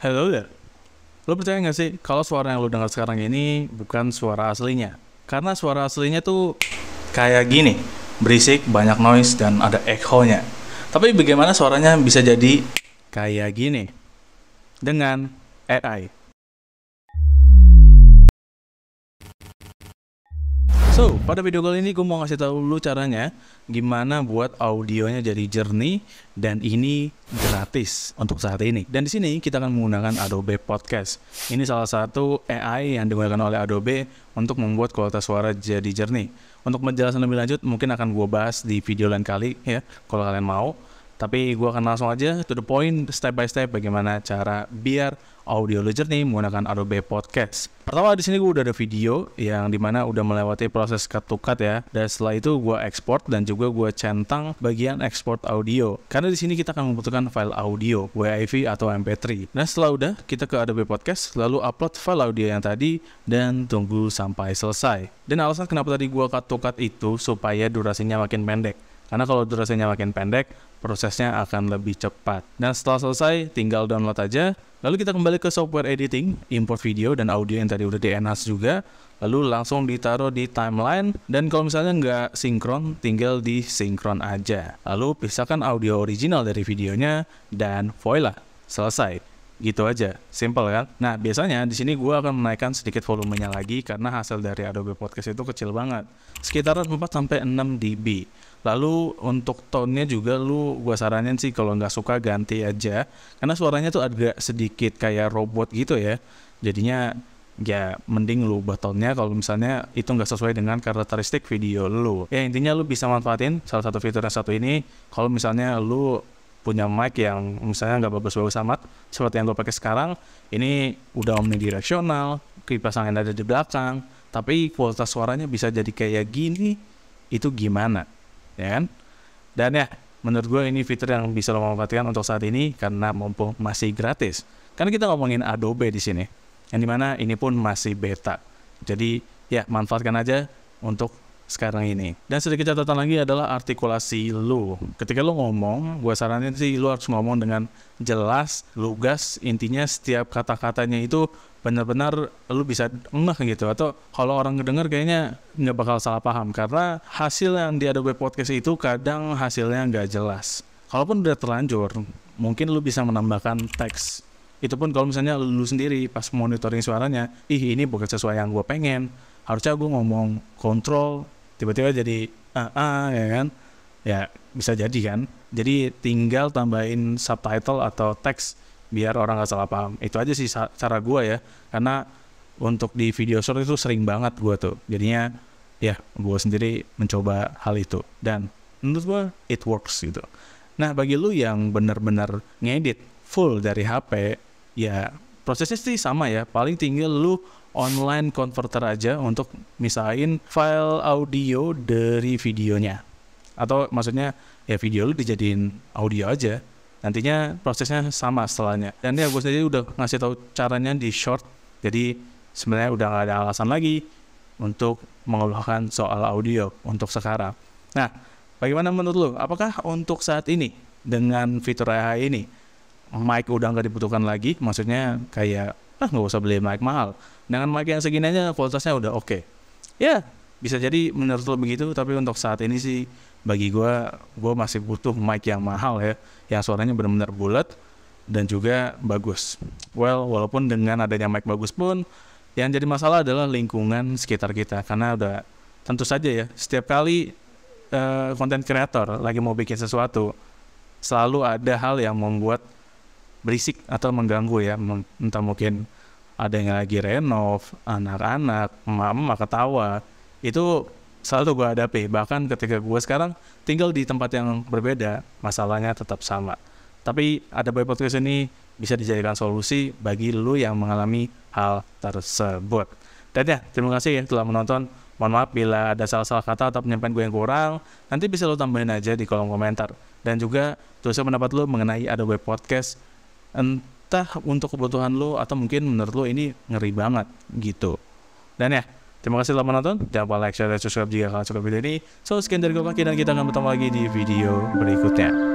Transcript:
Hello there. Lo percaya nggak sih kalau suara yang lo dengar sekarang ini bukan suara aslinya? Karena suara aslinya tuh kayak gini, berisik, banyak noise, dan ada echo-nya. Tapi bagaimana suaranya bisa jadi kayak gini dengan AI? So, pada video kali ini gue mau ngasih tahu lu caranya gimana buat audionya jadi jernih dan ini gratis untuk saat ini. Dan di sini kita akan menggunakan Adobe Podcast. Ini salah satu AI yang digunakan oleh Adobe untuk membuat kualitas suara jadi jernih. Untuk menjelaskan lebih lanjut mungkin akan gue bahas di video lain kali ya, kalau kalian mau. Tapi gue akan langsung aja to the point, step by step bagaimana cara biar audio lu jernih menggunakan Adobe Podcast. Pertama di sini gue udah ada video yang dimana udah melewati proses cut to cut ya. Dan setelah itu gue export dan juga gue centang bagian export audio. Karena di sini kita akan membutuhkan file audio WAV atau MP3. Nah setelah udah kita ke Adobe Podcast, lalu upload file audio yang tadi dan tunggu sampai selesai. Dan alasan kenapa tadi gue cut to cut itu supaya durasinya makin pendek. Karena kalau durasinya makin pendek, prosesnya akan lebih cepat. Dan setelah selesai, tinggal download aja. Lalu kita kembali ke software editing, import video dan audio yang tadi udah di-enhance juga. Lalu langsung ditaruh di timeline. Dan kalau misalnya nggak sinkron, tinggal disinkron aja. Lalu pisahkan audio original dari videonya dan voila, selesai. Gitu aja, simple kan? Nah biasanya di sini gue akan menaikkan sedikit volumenya lagi karena hasil dari Adobe Podcast itu kecil banget, sekitaran 4-6 dB. Lalu untuk tone-nya juga gue saranin sih kalau nggak suka ganti aja, karena suaranya tuh agak sedikit kayak robot gitu ya. Jadinya ya mending lu ubah tone-nya kalau misalnya itu nggak sesuai dengan karakteristik video lu. Ya intinya lu bisa manfaatin salah satu fitur yang satu ini kalau misalnya lu punya mic yang misalnya nggak bagus-bagus amat seperti yang gue pakai sekarang. Ini udah omnidirectional, kipas angin ada di belakang, tapi kualitas suaranya bisa jadi kayak gini, itu gimana ya kan? Dan ya menurut gue ini fitur yang bisa lo manfaatkan untuk saat ini karena mumpung masih gratis. Karena kita ngomongin Adobe di sini, yang dimana ini pun masih beta. Jadi ya manfaatkan aja untuk sekarang ini. Dan sedikit catatan lagi adalah artikulasi lu. Ketika lu ngomong, gue saranin sih lu harus ngomong dengan jelas, lugas. Intinya setiap kata-katanya itu benar-benar lu bisa ngeh gitu. Atau kalau orang ngedenger kayaknya nggak bakal salah paham. Karena hasil yang di Adobe Podcast itu kadang hasilnya nggak jelas. Kalaupun udah terlanjur, mungkin lu bisa menambahkan teks. Itu pun kalau misalnya lu sendiri pas monitoring suaranya, ini bukan sesuai yang gue pengen. Harusnya gue ngomong kontrol, tiba-tiba jadi ya kan, ya bisa jadi kan. Jadi tinggal tambahin subtitle atau teks biar orang gak salah paham. Itu aja sih cara gue ya, karena untuk di video short itu sering banget gue tuh, jadinya ya gue sendiri mencoba hal itu dan menurut gue it works gitu. Nah bagi lu yang benar-benar ngedit full dari HP, ya prosesnya sih sama ya, paling tinggal lu online converter aja untuk misahin file audio dari videonya. Atau maksudnya ya video lu dijadiin audio aja. Nantinya prosesnya sama setelahnya. Dan ya gue sendiri udah ngasih tahu caranya di short. Jadi sebenarnya udah gak ada alasan lagi untuk mengeluhkan soal audio untuk sekarang. Nah, bagaimana menurut lu? Apakah untuk saat ini dengan fitur AI ini mic udah nggak dibutuhkan lagi? Maksudnya kayak nggak usah beli mic mahal. Dengan mic yang segini aja kualitasnya udah oke. Ya, bisa jadi menurut lo begitu, tapi untuk saat ini sih bagi gue masih butuh mic yang mahal ya, yang suaranya benar-benar bulat dan juga bagus. Walaupun dengan adanya mic bagus pun, yang jadi masalah adalah lingkungan sekitar kita. Karena udah tentu saja ya, setiap kali content creator lagi mau bikin sesuatu, selalu ada hal yang membuat berisik atau mengganggu ya. Entah mungkin ada yang lagi renov, anak-anak, mama ketawa. Itu selalu gue hadapi. Bahkan ketika gue sekarang tinggal di tempat yang berbeda, masalahnya tetap sama. Tapi Adobe Podcast ini bisa dijadikan solusi bagi lu yang mengalami hal tersebut. Dan ya, terima kasih ya telah menonton. Mohon maaf bila ada salah-salah kata atau penyampaian gue yang kurang. Nanti bisa lu tambahin aja di kolom komentar. Dan juga tuliskan pendapat lu mengenai Adobe Podcast, entah untuk kebutuhan lo atau mungkin menurut lo ini ngeri banget gitu. Dan ya, terima kasih telah menonton. Jangan lupa like, share, dan subscribe jika kalian suka video ini. So, sekian dari gue Paki dan kita akan bertemu lagi di video berikutnya.